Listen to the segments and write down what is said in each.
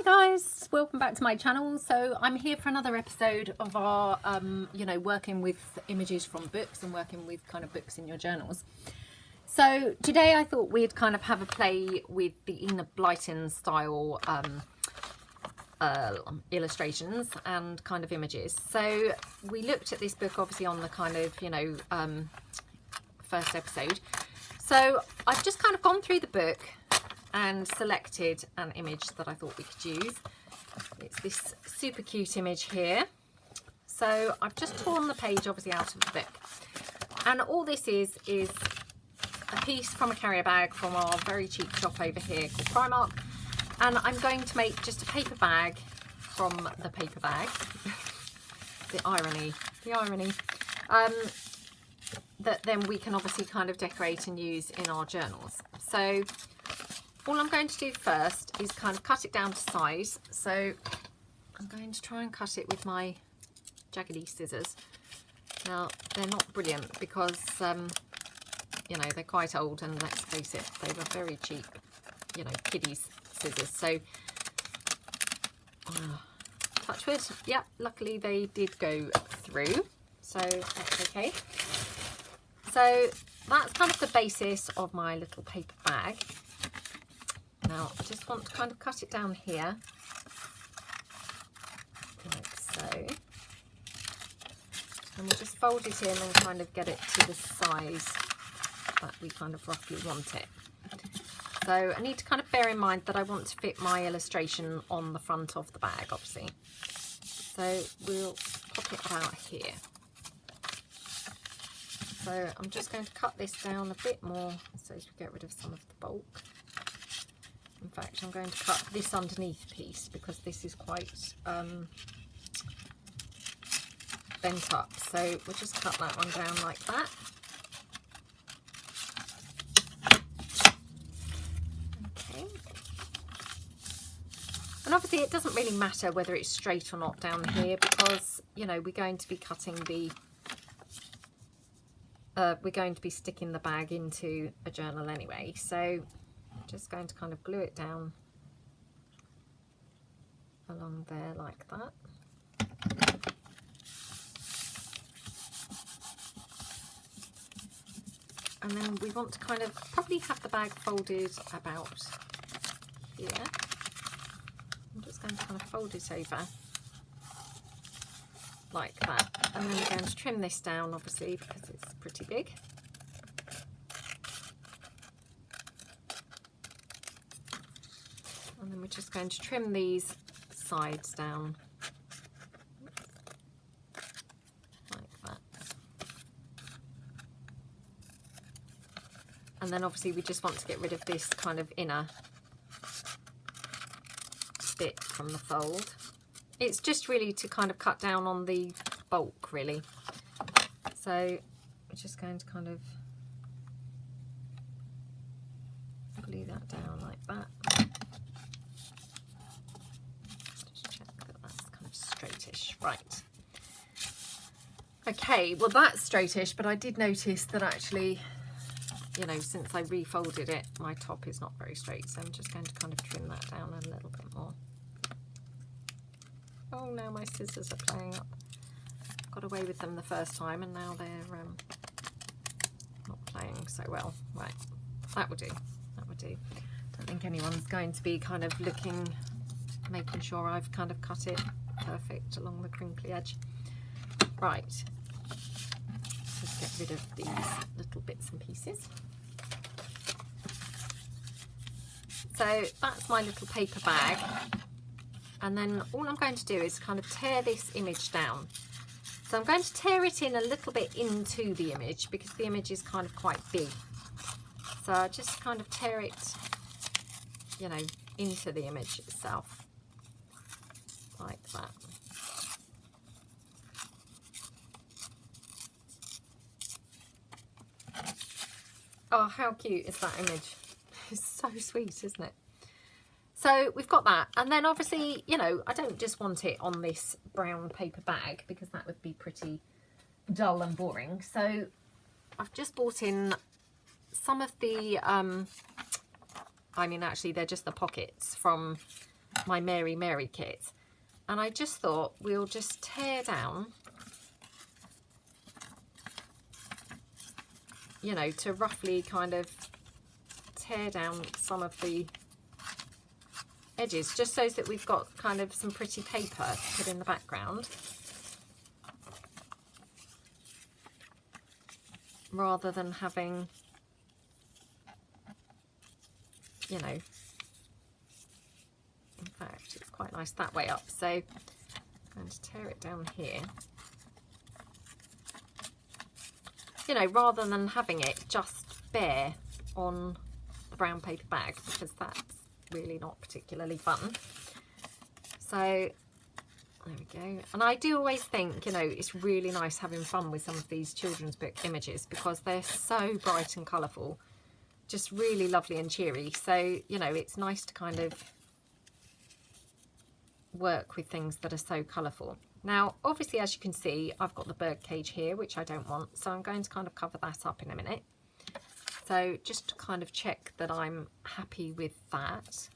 Hi guys, welcome back to my channel. So I'm here for another episode of our working with images from books and working with kind of books in your journals. So today I thought we'd kind of have a play with the Enid Blyton style illustrations and kind of images. So we looked at this book obviously on the kind of first episode. So I've just kind of gone through the book and selected an image that I thought we could use. It's this super cute image here. So I've just torn the page obviously out of the book, and all this is a piece from a carrier bag from our very cheap shop over here called Primark, and I'm going to make just a paper bag from the paper bag. the irony that then we can obviously kind of decorate and use in our journals. So all I'm going to do first is kind of cut it down to size. So I'm going to try and cut it with my jaggedy scissors. Now they're not brilliant because they're quite old, and let's face it, they were very cheap, kiddies scissors. So touch wood. Yep, luckily they did go through, so that's okay. So that's kind of the basis of my little paper bag. Now I just want to kind of cut it down here, like so, and we'll just fold it in and kind of get it to the size that we kind of roughly want it. So I need to kind of bear in mind that I want to fit my illustration on the front of the bag, obviously. So we'll pop it about here. So I'm just going to cut this down a bit more so as we get rid of some of the bulk. In fact, I'm going to cut this underneath piece because this is quite bent up. So we'll just cut that one down like that. Okay. And obviously it doesn't really matter whether it's straight or not down here because, we're going to be cutting the we're going to be sticking the bag into a journal anyway. So I'm just going to kind of glue it down along there like that. And then we want to kind of probably have the bag folded about here. I'm just going to kind of fold it over like that. And then we're going to trim this down obviously because it's pretty big. And then we're just going to trim these sides down like that. And then obviously we just want to get rid of this kind of inner bit from the fold. It's just really to kind of cut down on the bulk really. So we're just going to kind of glue that down like that. Just check that that's kind of straightish. Right. Okay, well that's straightish, but I did notice that actually, since I refolded it, my top is not very straight. So I'm just going to kind of trim that down a little bit more. Oh, now my scissors are playing up. Got away with them the first time and now they're not playing so well. Right, that will do. That will do. Don't think anyone's going to be kind of making sure I've kind of cut it perfect along the crinkly edge. Right, just get rid of these little bits and pieces. So that's my little paper bag. And then all I'm going to do is kind of tear this image down. So I'm going to tear it in a little bit into the image because the image is kind of quite big. So I just kind of tear it, into the image itself, like that. Oh, how cute is that image? It's so sweet, isn't it? So we've got that, and then obviously, I don't just want it on this brown paper bag because that would be pretty dull and boring. So I've just bought in some of the, actually they're just the pockets from my Mary Mary kit, and I just thought we'll just tear down, you know, to roughly kind of tear down some of the edges, just so that we've got kind of some pretty paper to put in the background, rather than having, you know, in fact it's quite nice that way up, so I'm going to tear it down here, you know, rather than having it just bare on the brown paper bag, because that's really not particularly fun. So there we go. And I do always think, you know, it's really nice having fun with some of these children's book images, because they're so bright and colourful, just really lovely and cheery. So, you know, it's nice to kind of work with things that are so colourful. Now, obviously, as you can see, I've got the bird cage here, which I don't want, so I'm going to kind of cover that up in a minute. So just to kind of check that I'm happy with that,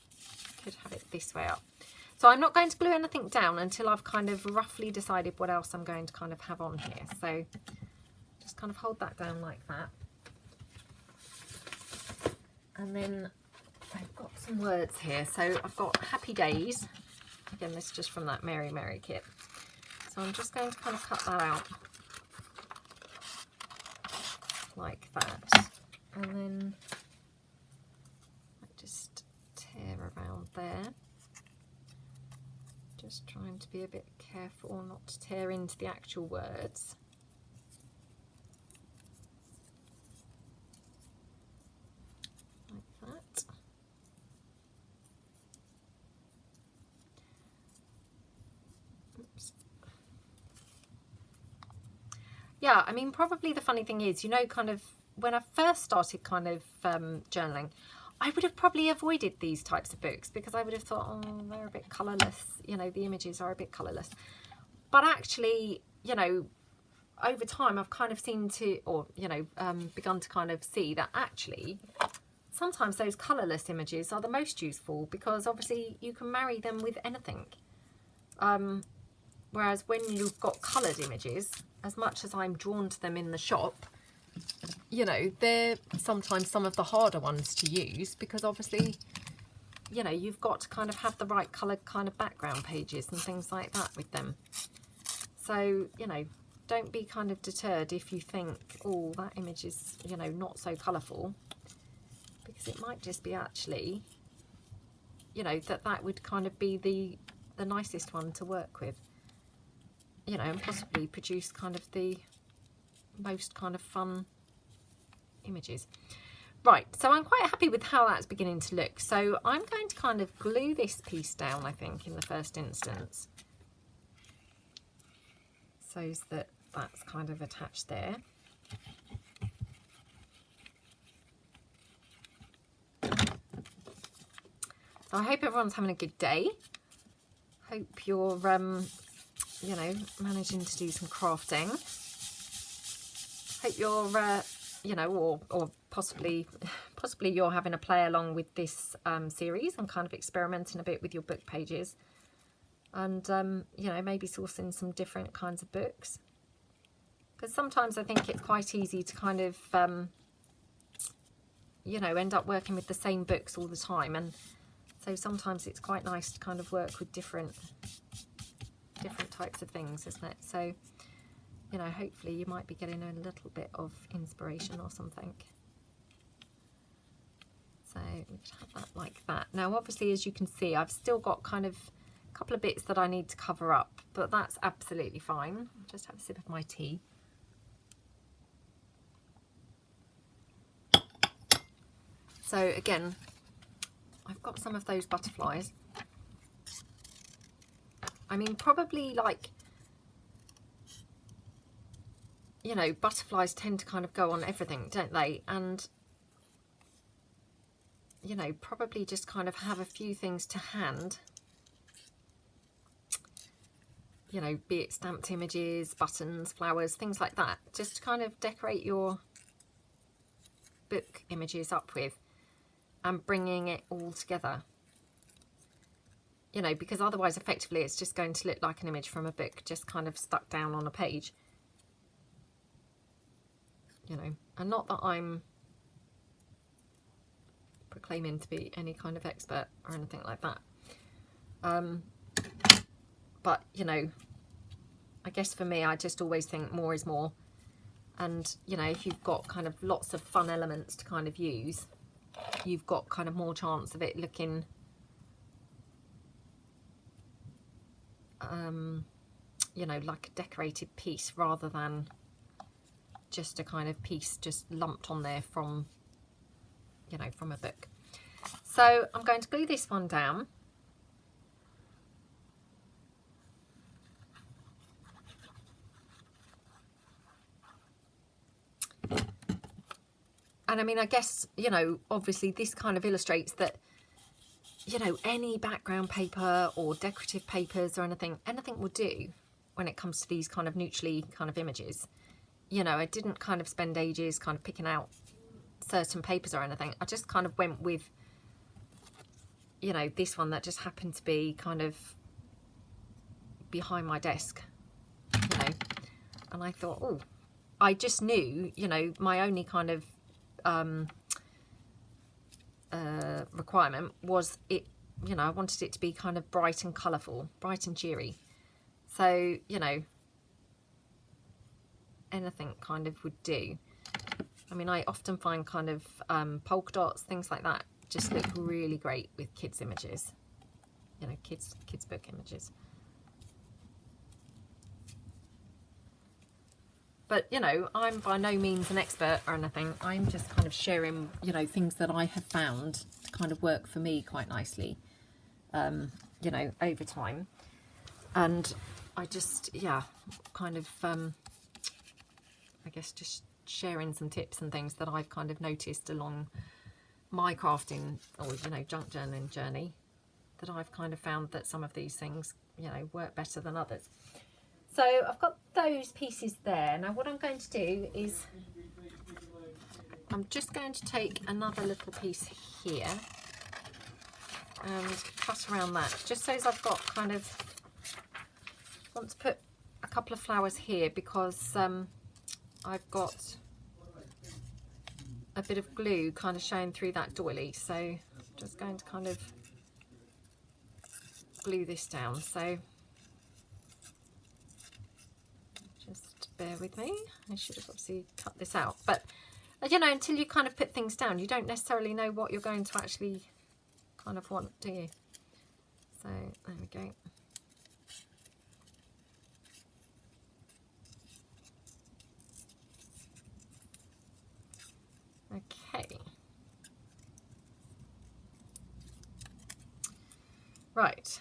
could have it this way up. So I'm not going to glue anything down until I've kind of roughly decided what else I'm going to kind of have on here. So just kind of hold that down like that. And then I've got some words here. So I've got happy days. Again, this is just from that Mary Mary kit. So I'm just going to kind of cut that out like that. And then I just tear around there. Just trying to be a bit careful not to tear into the actual words. Like that. Oops. Yeah, I mean, probably the funny thing is, you know, kind of when I first started kind of journaling, I would have probably avoided these types of books, because I would have thought, oh, they're a bit colourless, you know, the images are a bit colourless. But actually, you know, over time I've kind of seen to, or, you know, begun to kind of see that actually sometimes those colourless images are the most useful, because obviously you can marry them with anything. Whereas when you've got coloured images, as much as I'm drawn to them in the shop, you know, they're sometimes some of the harder ones to use, because obviously, you know, you've got to kind of have the right coloured kind of background pages and things like that with them. So, you know, don't be kind of deterred if you think, oh, that image is, you know, not so colourful, because it might just be actually, you know, that would kind of be the nicest one to work with, you know, and possibly produce kind of the most kind of fun images. Right, so I'm quite happy with how that's beginning to look. So I'm going to kind of glue this piece down, I think, in the first instance, so that that's kind of attached there. So I hope everyone's having a good day. Hope you're you know, managing to do some crafting. Hope you're you know, or possibly you're having a play along with this series and kind of experimenting a bit with your book pages, and you know, maybe sourcing some different kinds of books, because sometimes I think it's quite easy to kind of you know, end up working with the same books all the time, and so sometimes it's quite nice to kind of work with different types of things, isn't it? So, you know, hopefully you might be getting a little bit of inspiration or something. So we could have that like that. Now, obviously, as you can see, I've still got kind of a couple of bits that I need to cover up, but that's absolutely fine. I'll just have a sip of my tea. So again, I've got some of those butterflies. I mean, probably like, you know, butterflies tend to kind of go on everything, don't they? And, you know, probably just kind of have a few things to hand, you know, be it stamped images, buttons, flowers, things like that, just to kind of decorate your book images up with, and bringing it all together. you know, because otherwise effectively it's just going to look like an image from a book just kind of stuck down on a page, you know. And not that I'm proclaiming to be any kind of expert or anything like that, but you know, I guess for me, I just always think more is more. And you know, if you've got kind of lots of fun elements to kind of use, you've got kind of more chance of it looking you know, like a decorated piece rather than just a kind of piece just lumped on there from, you know, from a book. So I'm going to glue this one down. And I mean, I guess, you know, obviously this kind of illustrates that, you know, any background paper or decorative papers or anything will do when it comes to these kind of neutrally kind of images. You know, I didn't kind of spend ages kind of picking out certain papers or anything. I just kind of went with, you know, this one that just happened to be kind of behind my desk, you know. And I thought, oh, I just knew, you know, my only kind of requirement was it, you know, I wanted it to be kind of bright and colourful, bright and cheery. So, you know, anything kind of would do. I mean, I often find kind of polka dots, things like that, just look really great with kids' images, you know, kids book images. But, you know, I'm by no means an expert or anything. I'm just kind of sharing, you know, things that I have found to kind of work for me quite nicely, you know, over time. And I just, yeah, kind of, I guess just sharing some tips and things that I've kind of noticed along my crafting or, you know, junk journaling journey, that I've kind of found that some of these things, you know, work better than others. So I've got those pieces there. Now what I'm going to do is I'm just going to take another little piece here and cut around that, just so as I've got kind of, I want to put a couple of flowers here because I've got a bit of glue kind of showing through that doily. So I'm just going to kind of glue this down. So just bear with me. I should have obviously cut this out, but you know, until you kind of put things down, you don't necessarily know what you're going to actually kind of want, do you? So there we go. Okay. Right.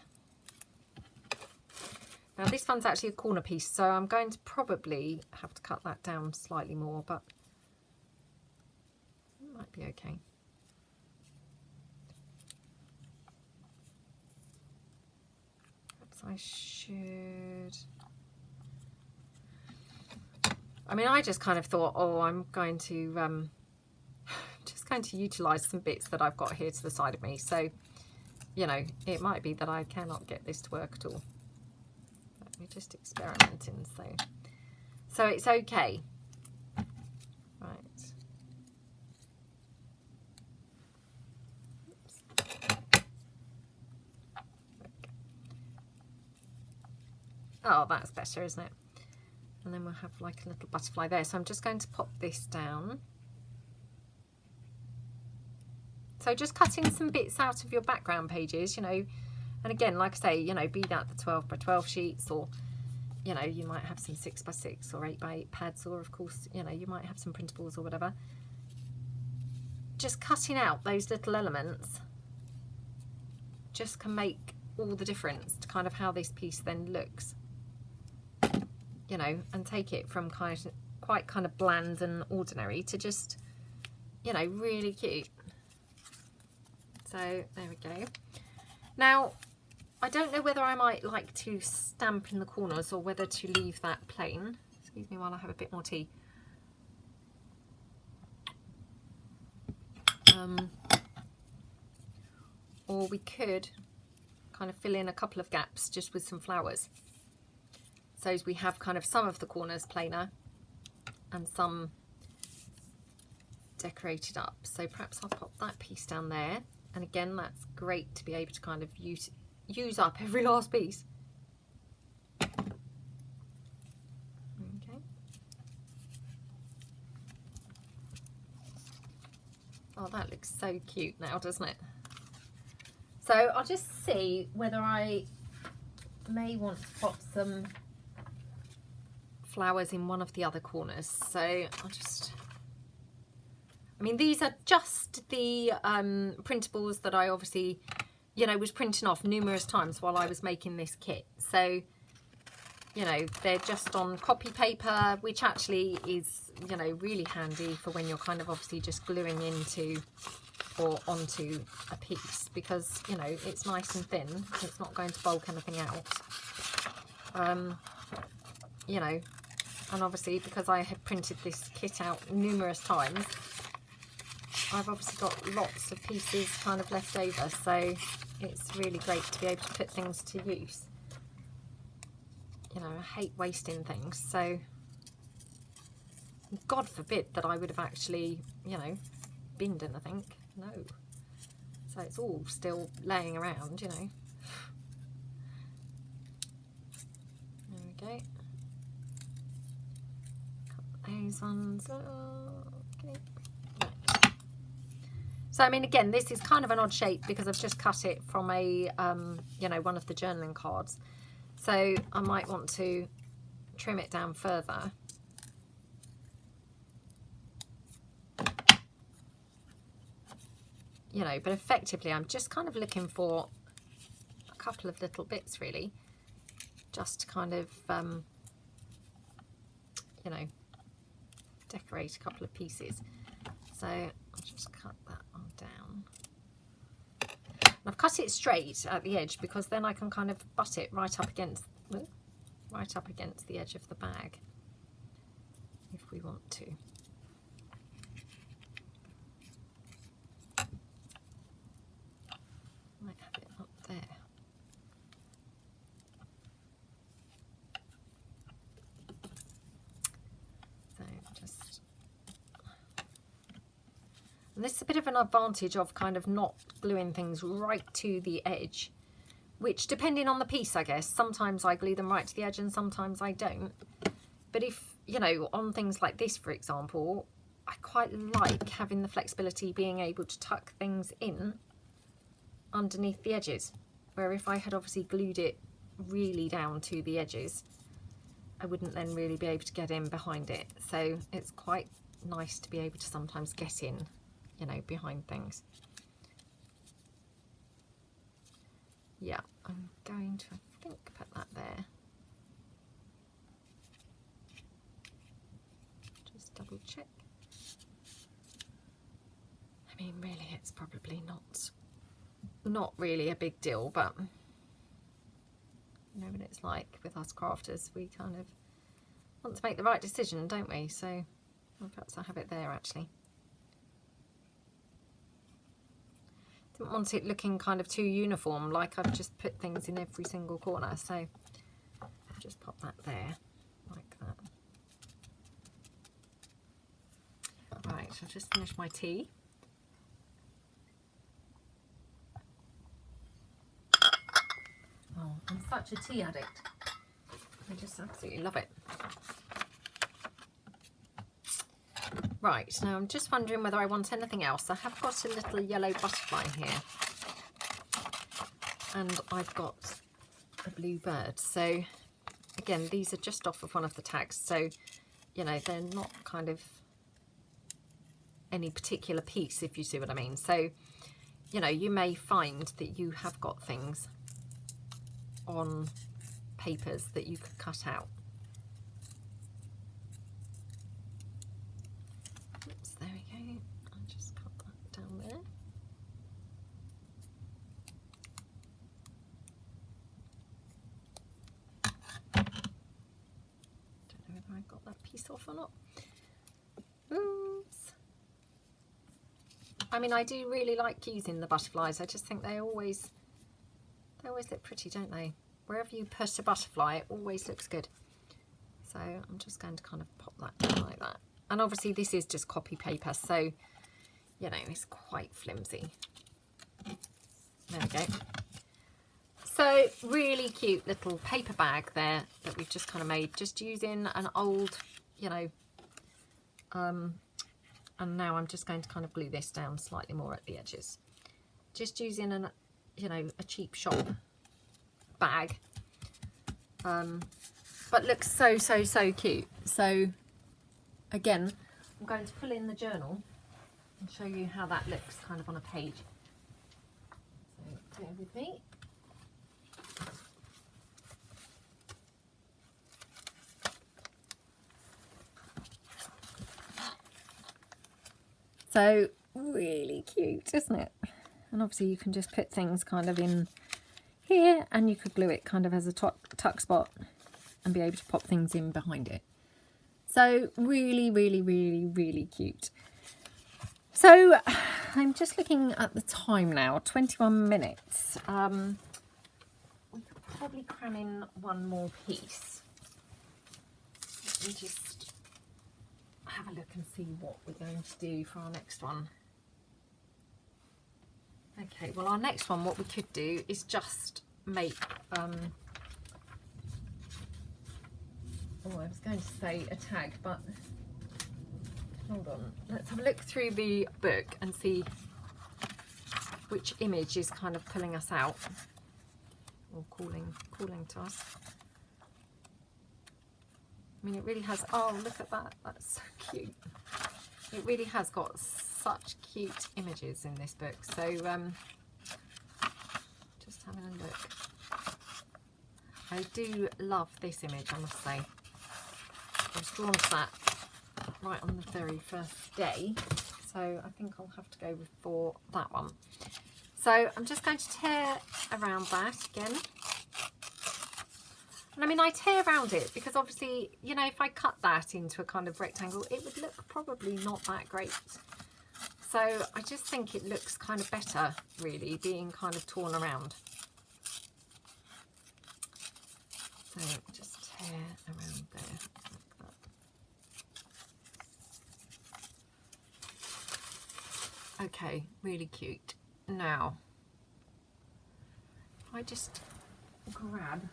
Now this one's actually a corner piece, so I'm going to probably have to cut that down slightly more, but it might be okay. Perhaps I should... I mean, I just kind of thought, oh, I'm going to just going to utilise some bits that I've got here to the side of me. So, you know, it might be that I cannot get this to work at all. We're just experimenting, so it's okay. Right. Oops. Oh, that's better, isn't it? And then we'll have like a little butterfly there. So I'm just going to pop this down. So just cutting some bits out of your background pages, you know, and again, like I say, you know, be that the 12 by 12 sheets, or, you know, you might have some 6 by 6 or 8 by 8 pads, or of course, you know, you might have some printables or whatever. Just cutting out those little elements just can make all the difference to kind of how this piece then looks, you know, and take it from quite kind of bland and ordinary to just, you know, really cute. So there we go. Now, I don't know whether I might like to stamp in the corners or whether to leave that plain. Excuse me while I have a bit more tea. Or we could kind of fill in a couple of gaps just with some flowers. So as we have kind of some of the corners plainer and some decorated up. So perhaps I'll pop that piece down there. And again, that's great to be able to kind of use up every last piece. Okay. Oh, that looks so cute now, doesn't it? So I'll just see whether I may want to pop some flowers in one of the other corners. So I'll just, I mean, these are just the printables that I obviously, you know, was printing off numerous times while I was making this kit. So, you know, they're just on copy paper, which actually is, you know, really handy for when you're kind of obviously just gluing into or onto a piece, because, you know, it's nice and thin. It's not going to bulk anything out. You know, and obviously because I have printed this kit out numerous times, I've obviously got lots of pieces kind of left over, so it's really great to be able to put things to use. You know, I hate wasting things, so God forbid that I would have actually, you know, binned anything. No. So it's all still laying around, you know. There we go. Cut those ones. Okay. Right. So I mean, again, this is kind of an odd shape because I've just cut it from a, you know, one of the journaling cards. So I might want to trim it down further. You know, but effectively I'm just kind of looking for a couple of little bits really, just to kind of, you know, decorate a couple of pieces. So I'll just cut that one down. And I've cut it straight at the edge because then I can kind of butt it right up against the edge of the bag if we want to. Might have it up there. So just, and this is a bit of an advantage of kind of not gluing things right to the edge, which depending on the piece, I guess, sometimes I glue them right to the edge and sometimes I don't. But if, you know, on things like this, for example, I quite like having the flexibility, being able to tuck things in underneath the edges, where if I had obviously glued it really down to the edges, I wouldn't then really be able to get in behind it. So it's quite nice to be able to sometimes get in, you know, behind things. Yeah, I'm going to, I think, put that there. Just double check. I mean, really, it's probably not really a big deal, but you know what it's like with us crafters, we kind of want to make the right decision, don't we? So well, perhaps I'll have it there actually. Didn't want it looking kind of too uniform, like I've just put things in every single corner, so I'll just pop that there like that. Right, I'll just finish my tea. Oh, I'm such a tea addict. I just absolutely love it. Right, now I'm just wondering whether I want anything else. I have got a little yellow butterfly here. And I've got a blue bird. So, again, these are just off of one of the tags. So, you know, they're not kind of any particular piece, if you see what I mean. So, you know, you may find that you have got things on papers that you could cut out. Oops, there we go. I'll just cut that down there. Don't know whether I got that piece off or not. Oops. I mean, I do really like using the butterflies. I just think they always They always look pretty, don't they? Wherever you put a butterfly, it always looks good. So I'm just going to kind of pop that down like that. And obviously this is just copy paper, so, you know, it's quite flimsy. There we go. So really cute little paper bag there that we've just kind of made, just using an old, you know, and now I'm just going to kind of glue this down slightly more at the edges. Just using an, you know, a cheap shop bag, but looks so cute. So again, I'm going to pull in the journal and show you how that looks kind of on a page. So bear with me. So really cute, isn't it? And obviously you can just put things kind of in here, and you could glue it kind of as a tuck spot and be able to pop things in behind it. So really cute. So I'm just looking at the time now, 21 minutes. We could probably cram in one more piece. Let me just have a look and see what we're going to do for our next one. Okay, well our next one, what we could do is just make, oh, I was going to say a tag, but hold on. Let's have a look through the book and see which image is kind of pulling us out or calling to us. I mean, it really has, oh, look at that. That's so cute. It really has got such cute images in this book. So just having a look. I do love this image, I must say. I was drawn to that right on the very first day, so I think I'll have to go for that one. So I'm just going to tear around that again. And I mean, I tear around it because obviously, you know, if I cut that into a kind of rectangle, it would look probably not that great. So I just think it looks kind of better, really, being kind of torn around. So just tear around there like that. Okay, really cute. Now, if I just grab,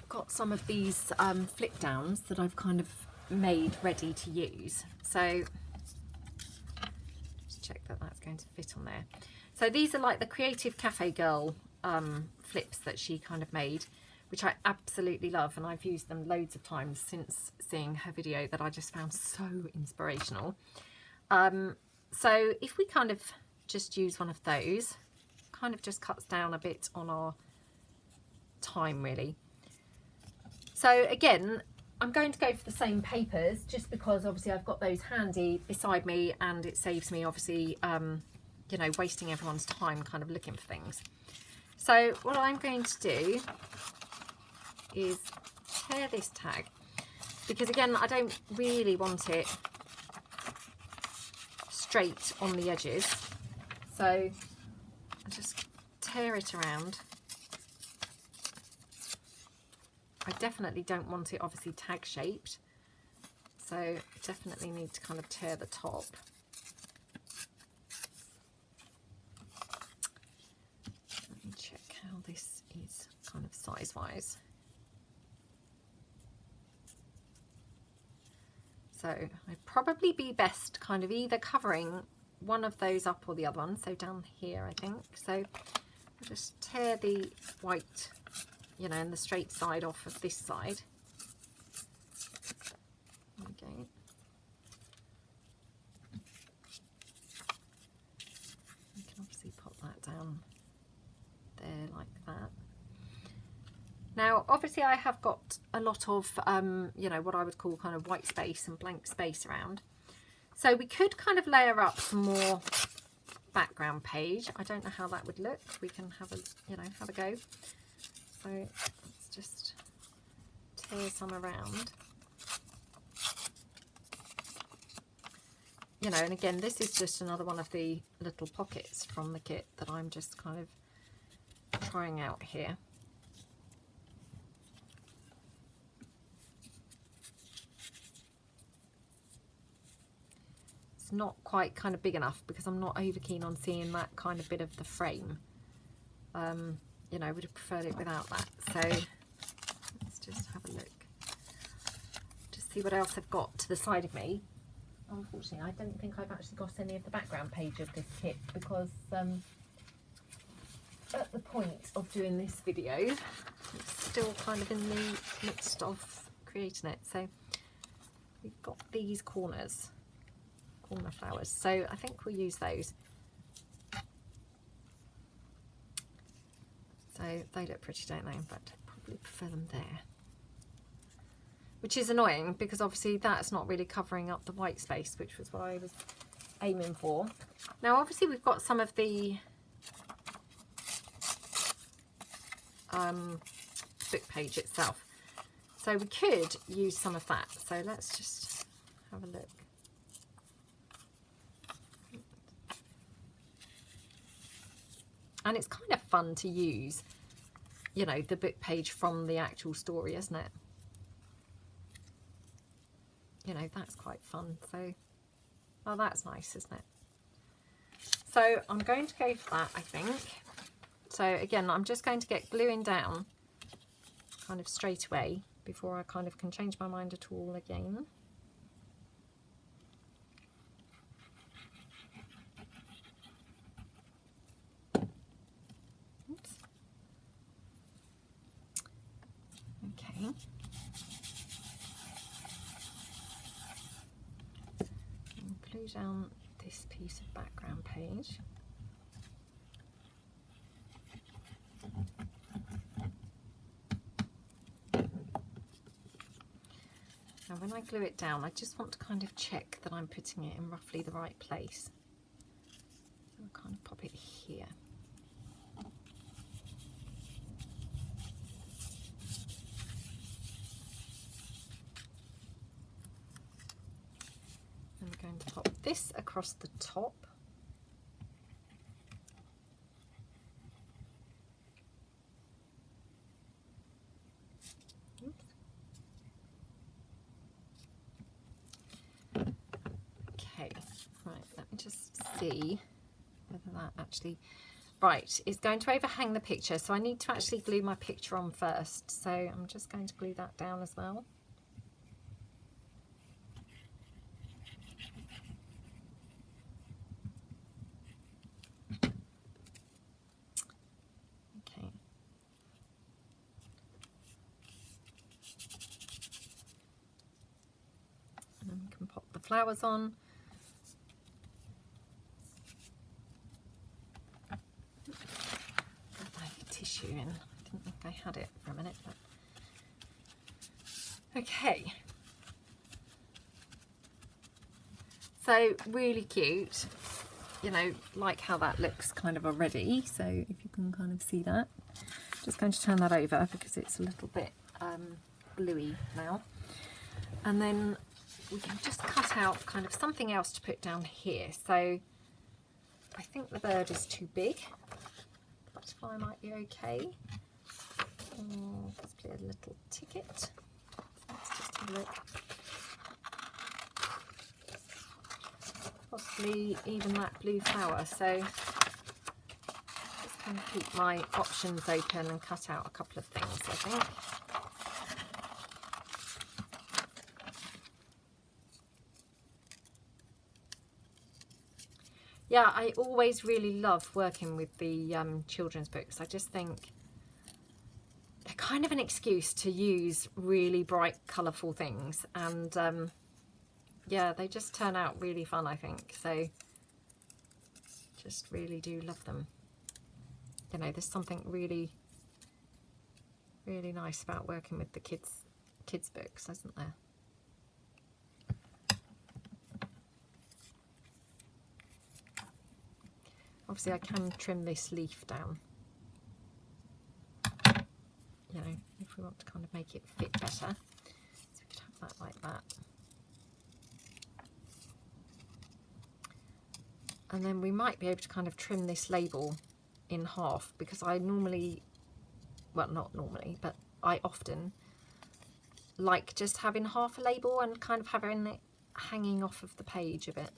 got some of these flip downs that I've kind of made ready to use. So just check that that's going to fit on there. So these are like the Creative Cafe Girl flips that she kind of made, which I absolutely love, and I've used them loads of times since seeing her video that I just found so inspirational. So if we kind of just use one of those, kind of just cuts down a bit on our time, really. So again, I'm going to go for the same papers just because obviously I've got those handy beside me, and it saves me obviously you know, wasting everyone's time kind of looking for things. So what I'm going to do is tear this tag, because again, I don't really want it straight on the edges, so I just tear it around. I definitely don't want it obviously tag shaped, so definitely need to kind of tear the top. Let me check how this is kind of size wise. So I'd probably be best kind of either covering one of those up or the other one, so down here I think. So I'll just tear the white, you know, and the straight side off of this side. Okay. You can obviously pop that down there like that. Now, obviously I have got a lot of, you know, what I would call kind of white space and blank space around. So we could kind of layer up some more background page. I don't know how that would look. We can have a, you know, have a go. So let's just tear some around. you know, and again, this is just another one of the little pockets from the kit that I'm just kind of trying out here. It's not quite kind of big enough because I'm not over keen on seeing that kind of bit of the frame. You know, I would have preferred it without that. So let's just have a look. Just see what else I've got to the side of me. Unfortunately, I don't think I've actually got any of the background page of this kit because at the point of doing this video, it's still kind of in the midst of creating it. So we've got these corner flowers. So I think we'll use those. So they look pretty, don't they? But I probably prefer them there. Which is annoying because obviously that's not really covering up the white space, which was what I was aiming for. Now obviously we've got some of the book page itself. So we could use some of that. So let's just have a look. And it's kind of fun to use, you know, the book page from the actual story, isn't it? You know, that's quite fun. So, oh, that's nice, isn't it? So I'm going to go for that, I think. So again, I'm just going to get gluing down kind of straight away before I kind of can change my mind at all again. Oops. Okay. And glue down this piece of background page. Now when I glue it down, I just want to kind of check that I'm putting it in roughly the right place. So I'll kind of pop it here. And we're going to pop this across the top. See whether that actually it's going to overhang the picture, so I need to actually glue my picture on first, so I'm just going to glue that down as well. Okay, and then we can pop the flowers on. Tissue in. I didn't think I had it for a minute, but okay. So really cute, you know, like how that looks kind of already. So if you can kind of see that, just going to turn that over because it's a little bit gluey now, and then we can just cut out kind of something else to put down here. So I think the bird is too big. Butterfly might be okay. Let's play a little ticket. So let's just have a look. Possibly even that blue flower. So just kind of keep my options open and cut out a couple of things, I think. Yeah, I always really love working with the children's books. I just think they're kind of an excuse to use really bright, colourful things. And yeah, they just turn out really fun, I think. So just really do love them. You know, there's something really, really nice about working with the kids books, isn't there? Obviously I can trim this leaf down, you know, if we want to kind of make it fit better. So we could have that like that. And then we might be able to kind of trim this label in half, because I normally, well, not normally, but I often like just having half a label and kind of having it hanging off of the page a bit.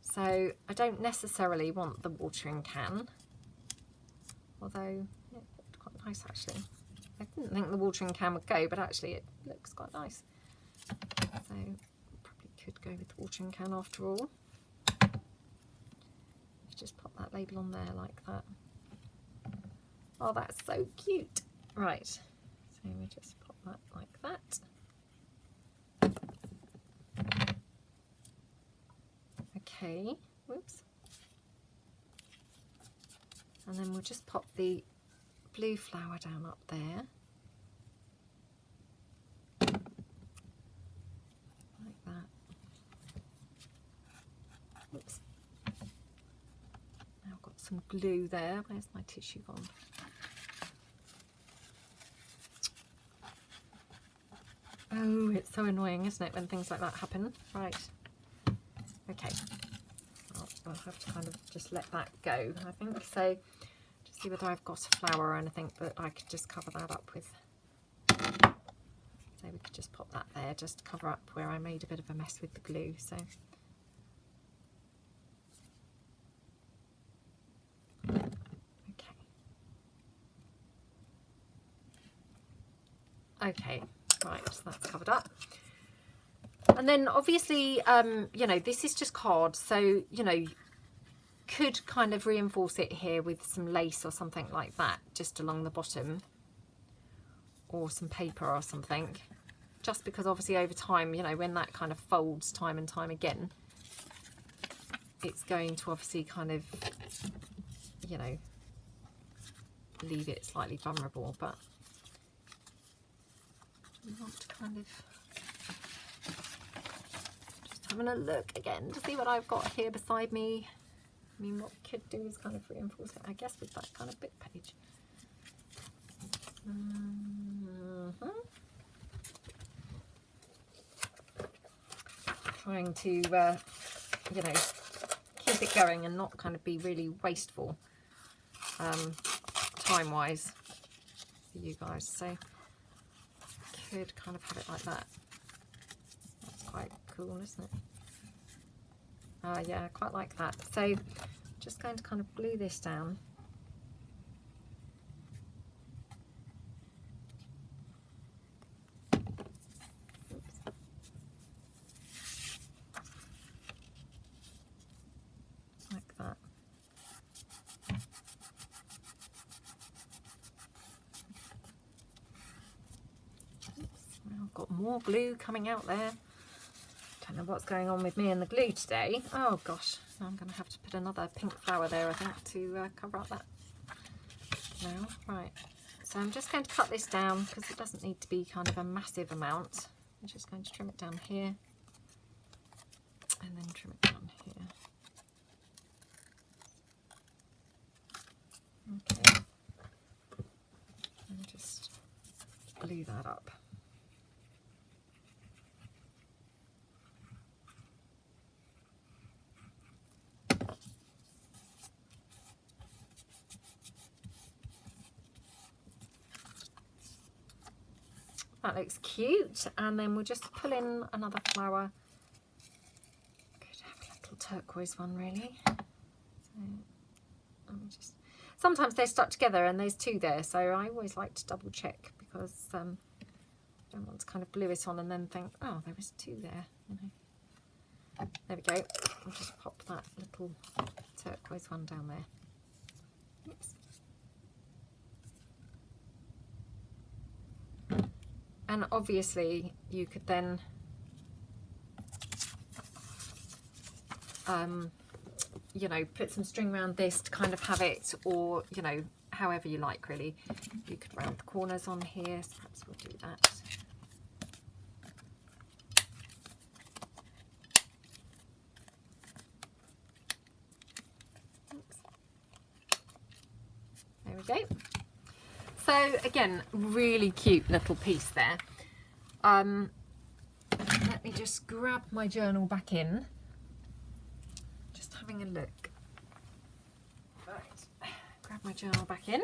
So I don't necessarily want the watering can, although it looked quite nice actually. I didn't think the watering can would go, but actually it looks quite nice. So probably could go with the watering can after all. Just pop that label on there like that. Oh, that's so cute. Right, so we just pop that like that. Okay, whoops. And then we'll just pop the blue flower down up there. Like that. Whoops. Now I've got some glue there. Where's my tissue gone? Oh, it's so annoying, isn't it, when things like that happen? Right. Okay. Well, I'll have to kind of just let that go, I think. So, just see whether I've got a flower or anything that I could just cover that up with. So we could just pop that there, just to cover up where I made a bit of a mess with the glue. So. Okay, right, so that's covered up. And then obviously, you know, this is just card, so, you know, could kind of reinforce it here with some lace or something like that, just along the bottom, or some paper or something, just because obviously over time, you know, when that kind of folds time and time again, it's going to obviously kind of, you know, leave it slightly vulnerable. But we want to kind of just having a look again to see what I've got here beside me. I mean, what we could do is kind of reinforce it, I guess, with that kind of bit page. Trying to, you know, keep it going and not kind of be really wasteful time-wise for you guys. So could kind of have it like that. That's quite cool, isn't it? Yeah, quite like that. So just going to kind of glue this down. Oops. Like that. Oops. Now I've got more glue coming out there. Don't know what's going on with me and the glue today. Oh gosh, I'm going to have to put another pink flower there, I think, to cover up that now. Right, so I'm just going to cut this down because it doesn't need to be kind of a massive amount. I'm just going to trim it down here and then trim it down here. Okay, and just glue that up. That looks cute, and then we'll just pull in another flower. Could have a little turquoise one, really. So let me just. Sometimes they're stuck together, and there's two there, so I always like to double check because I don't want to kind of glue it on and then think, oh, there was two there. You know. There we go. I'll just pop that little turquoise one down there. Oops. And obviously you could then you know, put some string around this to kind of have it, or, you know, however you like, really. You could round the corners on here, so perhaps we'll do that. Oops. There we go. So again, really cute little piece there. Let me just grab my journal back in. having a look. Right, grab my journal back in,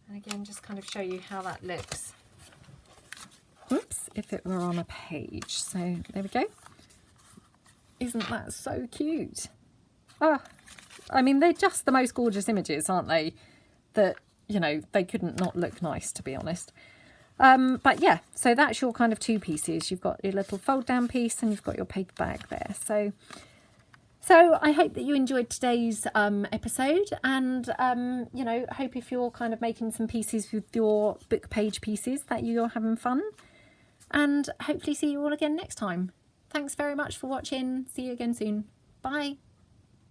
and again just kind of show you how that looks. Whoops, if it were on a page. So there we go. Isn't that so cute? Oh, I mean, they're just the most gorgeous images, aren't they? That, you know, they couldn't not look nice, to be honest. But yeah, so that's your kind of two pieces. You've got your little fold down piece and you've got your paper bag there. So I hope that you enjoyed today's episode, and you know, hope if you're kind of making some pieces with your book page pieces that you're having fun, and hopefully see you all again next time. Thanks very much for watching. See you again soon. Bye.